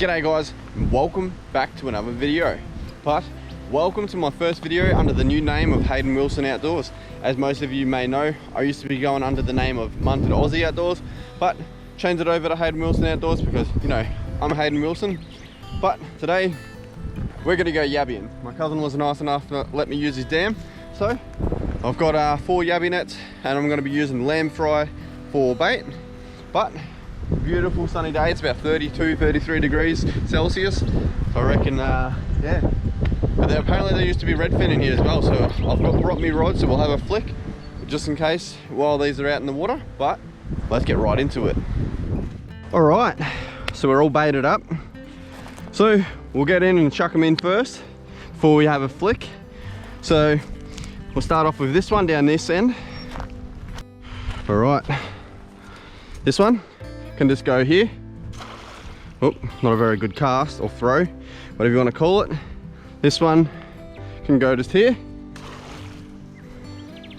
G'day guys, and welcome back to another video. But welcome to my first video under the new name of Hayden Wilson Outdoors. As most of you may know, I used to be going under the name of Munford Aussie Outdoors, but changed it over to Hayden Wilson Outdoors because, you know, I'm Hayden Wilson. But today, we're gonna go yabbing. My cousin was nice enough to let me use his dam. So, I've got 4 yabbie nets and I'm gonna be using lamb fry for bait. But, beautiful sunny day, it's about 32, 33 degrees Celsius. I reckon, yeah. But apparently there used to be redfin in here as well, so I've brought me rods, so we'll have a flick just in case while these are out in the water. But let's get right into it. All right, so we're all baited up. So we'll get in and chuck them in first before we have a flick. So we'll start off with this one down this end. All right, this one can just go here. Oh, not a very good cast or throw, whatever you want to call it. This one can go just here,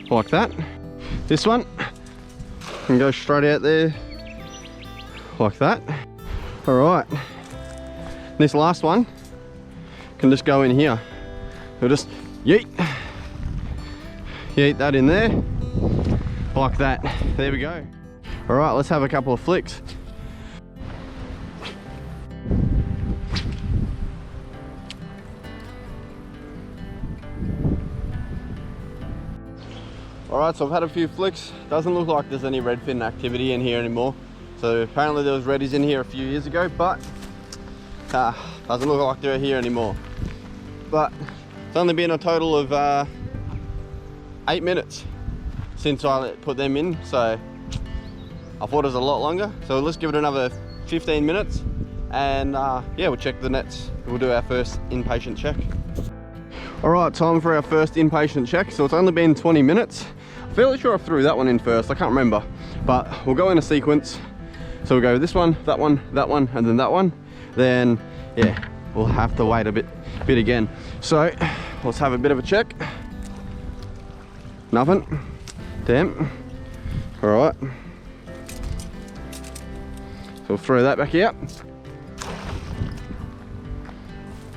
like that. This one can go straight out there, like that. All right, this last one can just go in here. We'll just yeet that in there, like that. There we go. All right, let's have a couple of flicks. Alright, so I've had a few flicks. Doesn't look like there's any redfin activity in here anymore. So apparently there was reddies in here a few years ago, but doesn't look like they're here anymore. But it's only been a total of 8 minutes since I put them in, so I thought it was a lot longer. So let's give it another 15 minutes and yeah, we'll check the nets. We'll do our first inpatient check. Alright, time for our first inpatient check. So it's only been 20 minutes. Fairly sure I threw that one in first, I can't remember, but we'll go in a sequence. So we'll go this one, that one, that one, and then that one. Then yeah, we'll have to wait a bit again. So let's have a bit of a check. Nothing. Damn. All right, so we'll throw that back out.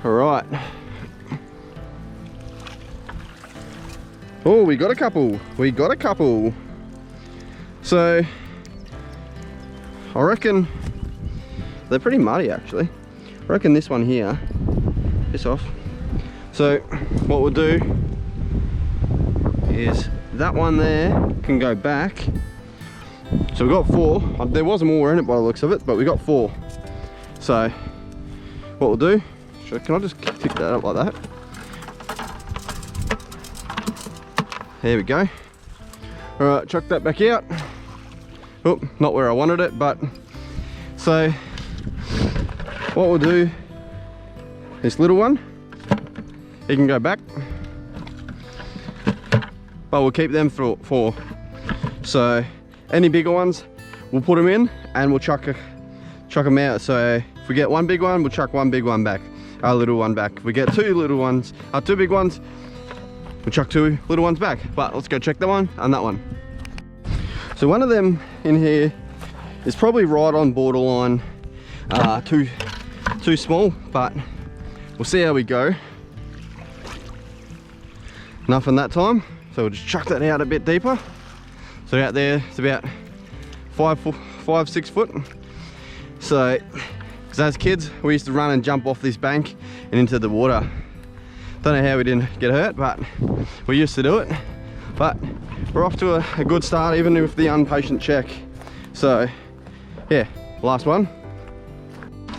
All right. Oh, we got a couple. We got a couple. So, I reckon they're pretty muddy actually. I reckon this one here, piss off. So, what we'll do is that one there can go back. So we got 4. There was more in it by the looks of it, but we got 4. So, what we'll do, can I just pick that up like that? There we go. All right, chuck that back out. Oh, not where I wanted it, but so what we'll do, this little one, it can go back, but we'll keep them for 4. So any bigger ones, we'll put them in and we'll chuck them out. So if we get one big one, we'll chuck one big one back, our little one back. If we get 2 little ones, 2 big ones, we'll chuck 2 little ones back. But let's go check that one and that one. So one of them in here is probably right on borderline too small, but we'll see how we go. Nothing that time, so we'll just chuck that out a bit deeper. So out there it's about 5-6 foot. So because as kids we used to run and jump off this bank and into the water. Don't know how we didn't get hurt, but we used to do it. But we're off to a good start, even with the inpatient check. So yeah, last one.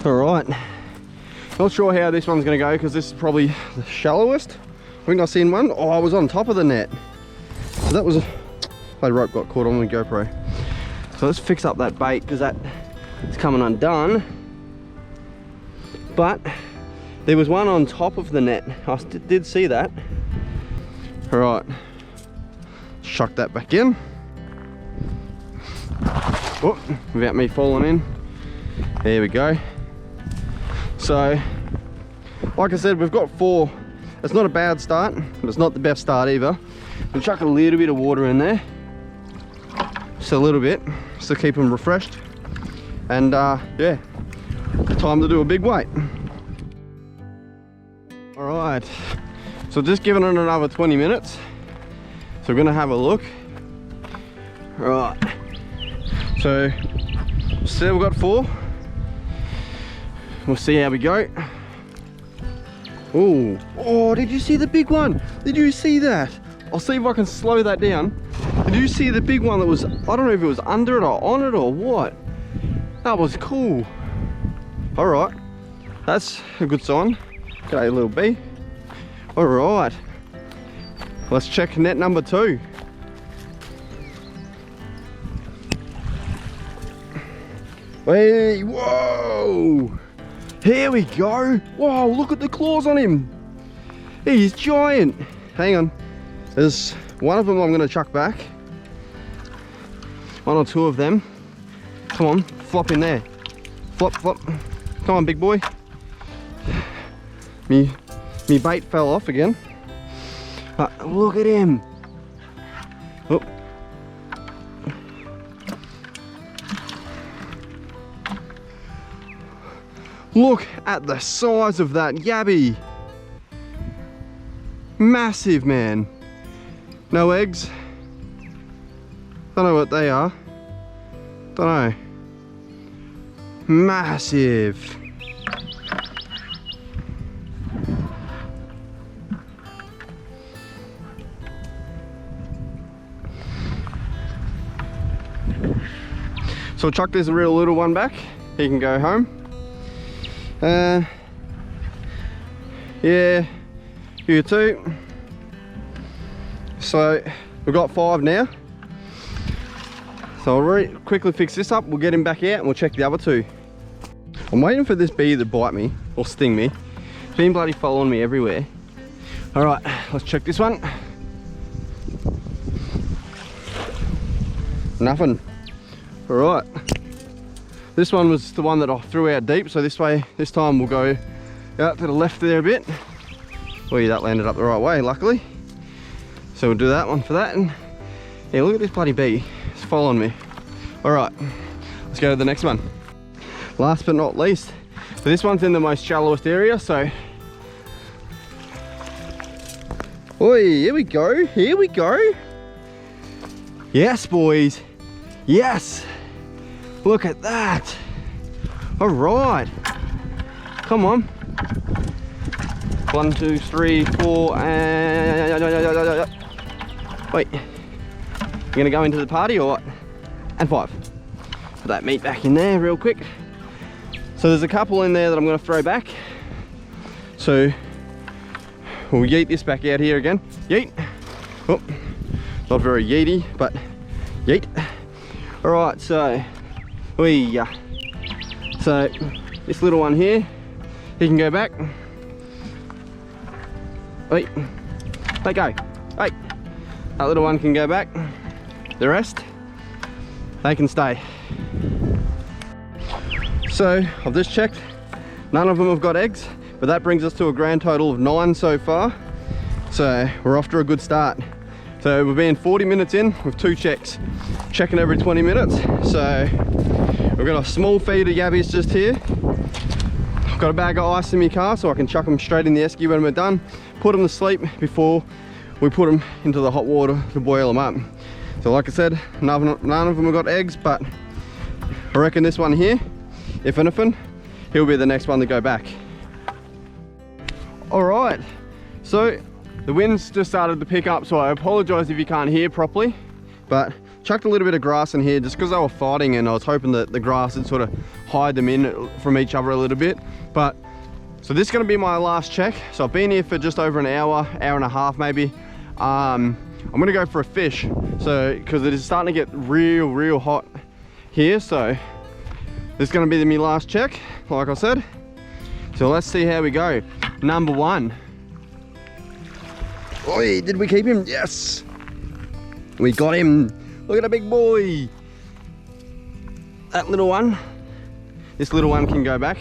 All right, not sure how this one's gonna go because this is probably the shallowest. I think I've seen one. Oh, I was on top of the net. So that was my rope got caught on the GoPro. So let's fix up that bait because it's coming undone. But there was one on top of the net. I did see that. All right, chuck that back in. Oh, without me falling in. There we go. So, like I said, we've got 4. It's not a bad start, but it's not the best start either. We'll chuck a little bit of water in there. Just a little bit, just to keep them refreshed. And yeah, time to do a big weight. All right, so just giving it another 20 minutes. So we're gonna have a look. All right, so still got 4. We'll see how we go. Oh, did you see the big one? Did you see that? I'll see if I can slow that down. Did you see the big one that was, I don't know if it was under it or on it or what? That was cool. All right, that's a good sign. G'day, little bee. All right, let's check net number 2. Hey, whoa! Here we go. Whoa, look at the claws on him. He's giant. Hang on. There's one of them I'm gonna chuck back. 1 or 2 of them. Come on, flop in there. Flop, flop. Come on, big boy. Me bait fell off again. But look at him. Oh. Look at the size of that yabby. Massive, man. No eggs. Don't know what they are. Don't know. Massive. So I'll chuck this real little one back. He can go home. Yeah, you too. So we've got 5 now. So I'll quickly fix this up. We'll get him back out and we'll check the other 2. I'm waiting for this bee to bite me or sting me. It's been bloody following me everywhere. All right, let's check this one. Nothing. All right. This one was the one that I threw out deep, so this time we'll go out to the left there a bit. Well, that landed up the right way, luckily. So we'll do that one for that. And yeah, look at this bloody bee. It's following me. All right, let's go to the next one. Last but not least, so this one's in the most shallowest area, so. Oi, here we go, here we go. Yes, boys, yes. Look at that. All right. Come on. 1, 2, 3, 4, and... Wait. You gonna go into the party or what? And 5. Put that meat back in there real quick. So there's a couple in there that I'm gonna throw back. So we'll yeet this back out here again. Yeet. Oh, not very yeety, but yeet. All right, so so this little one here, he can go back. Wait, let go. Wait, that little one can go back. The rest, they can stay. So I've just checked, none of them have got eggs, but that brings us to a grand total of 9 so far. So we're off to a good start. So we've been 40 minutes in with 2 checks, checking every 20 minutes. So we've got a small feed of yabbies just here. I've got a bag of ice in my car so I can chuck them straight in the esky when we're done, put them to sleep before we put them into the hot water to boil them up. So like I said, none of them have got eggs, but I reckon this one here, if anything, he'll be the next one to go back. All right, so the wind's just started to pick up, so I apologize if you can't hear properly, but chucked a little bit of grass in here just because they were fighting, and I was hoping that the grass would sort of hide them in from each other a little bit. But so this is going to be my last check. So I've been here for just over an hour and a half maybe. I'm going to go for a fish, so because it is starting to get real hot here. So this is going to be my last check, like I said. So let's see how we go. Number 1. Oi, did we keep him? Yes, we got him. Look at the big boy. That little one, this little one can go back.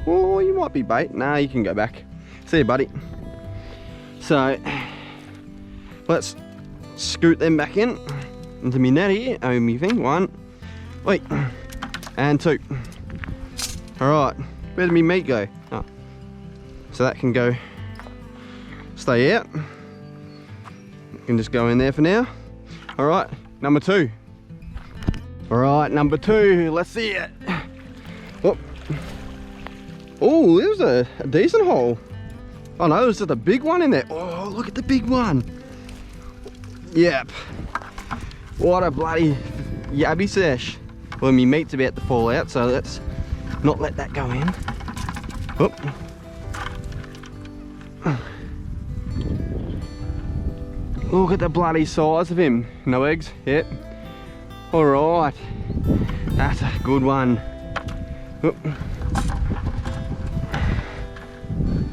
Oh, you might be bait. Nah, you can go back. See you, buddy. So let's scoot them back in into me net here. Oh, me thing. 1, wait, and 2. All right, where did my meat go? Oh. So that can go, stay out. You can just go in there for now. All right, number 2. All right, number 2, let's see it. Oh, it was a decent hole. Oh no, there's just a big one in there. Oh, look at the big one. Yep. What a bloody yabby sesh. Well, my meat's about to fall out, so let's not let that go in. Oh. Look at the bloody size of him. No eggs, yep. All right, that's a good one. Oh.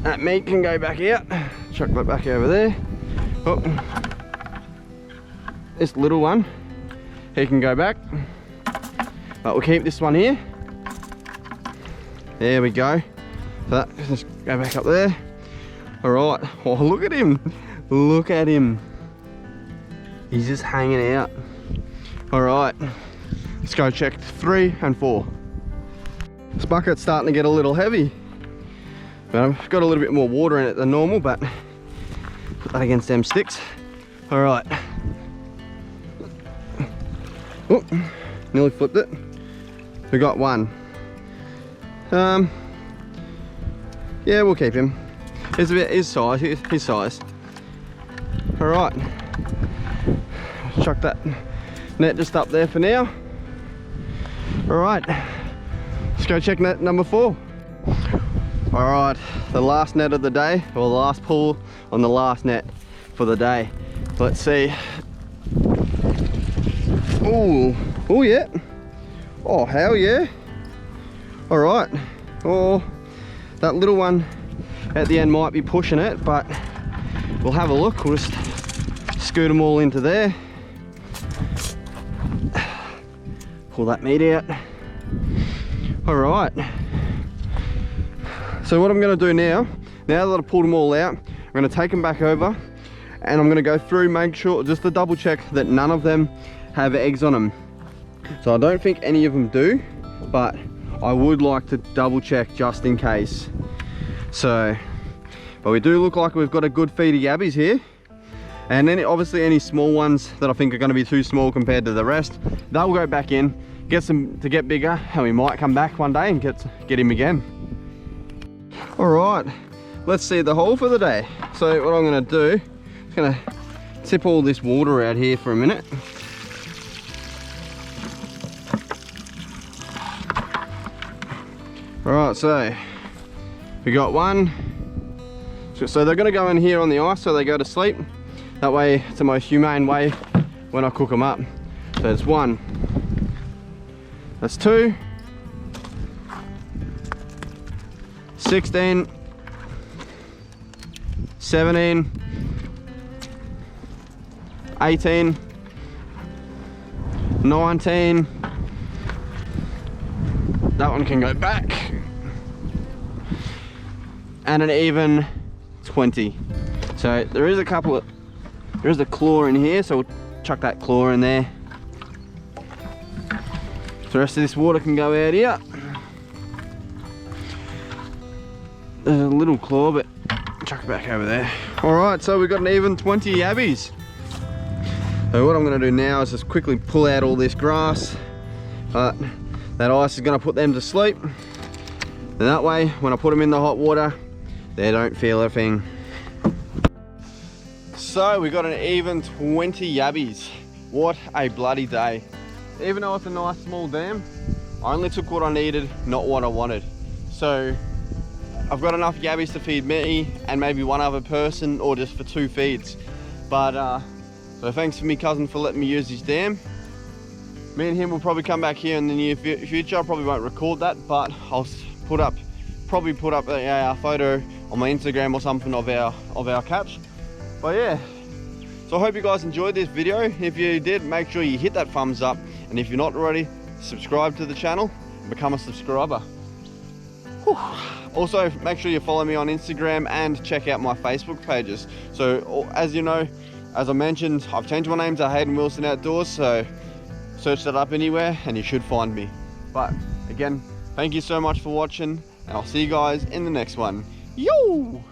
That meat can go back out. Chuck that back over there. Oh. This little one, he can go back. But we'll keep this one here. There we go. So that, just go back up there. All right. Oh, look at him. Look at him. He's just hanging out. All right. Let's go check 3 and 4. This bucket's starting to get a little heavy. But I've got a little bit more water in it than normal, but put that against them sticks. All right. Oh, nearly flipped it. We got 1. Yeah, we'll keep him. It's about his size. All right. Chuck that net just up there for now. All right. Let's go check net number 4. All right, the last net of the day, or the last pull on the last net for the day. Let's see. Oh yeah. Oh, hell yeah. All right. Oh, that little one at the end might be pushing it, but we'll have a look. We'll just scoot them all into there. Pull that meat out. All right. So what I'm going to do now that I've pulled them all out, I'm going to take them back over and I'm going to go through, make sure, just to double check that none of them have eggs on them. So I don't think any of them do, but I would like to double check just in case. So, but we do look like we've got a good feed of yabbies here. And then obviously any small ones that I think are going to be too small compared to the rest, they'll go back in, get some to get bigger, and we might come back one day and get him again. All right, let's see the hole for the day. So what I'm going to do, I'm going to tip all this water out here for a minute. All right, so we got 1. So they're going to go in here on the ice so they go to sleep. That way it's the most humane way when I cook them up. So there's 1. That's 2. 16, 17, 18, 19. That one can go back. And an even 20. So there is a claw in here, so we'll chuck that claw in there. So the rest of this water can go out here. There's a little claw, but chuck it back over there. All right, so we've got an even 20 yabbies. So what I'm going to do now is just quickly pull out all this grass. That ice is going to put them to sleep. And that way, when I put them in the hot water, they don't feel a thing. So we got an even 20 yabbies. What a bloody day. Even though it's a nice small dam, I only took what I needed, not what I wanted. So I've got enough yabbies to feed me and maybe one other person, or just for 2 feeds. But so thanks to me cousin for letting me use his dam. Me and him will probably come back here in the near future. I probably won't record that, but I'll probably put up a photo on my Instagram or something of our catch. But yeah, so I hope you guys enjoyed this video. If you did, make sure you hit that thumbs up, and if you're not already, subscribe to the channel and become a subscriber. Whew. Also, make sure you follow me on Instagram and check out my Facebook pages. So as you know, as I mentioned, I've changed my name to Hayden Wilson Outdoors, so search that up anywhere and you should find me. But again, Thank you so much for watching, and I'll see you guys in the next one. Yo!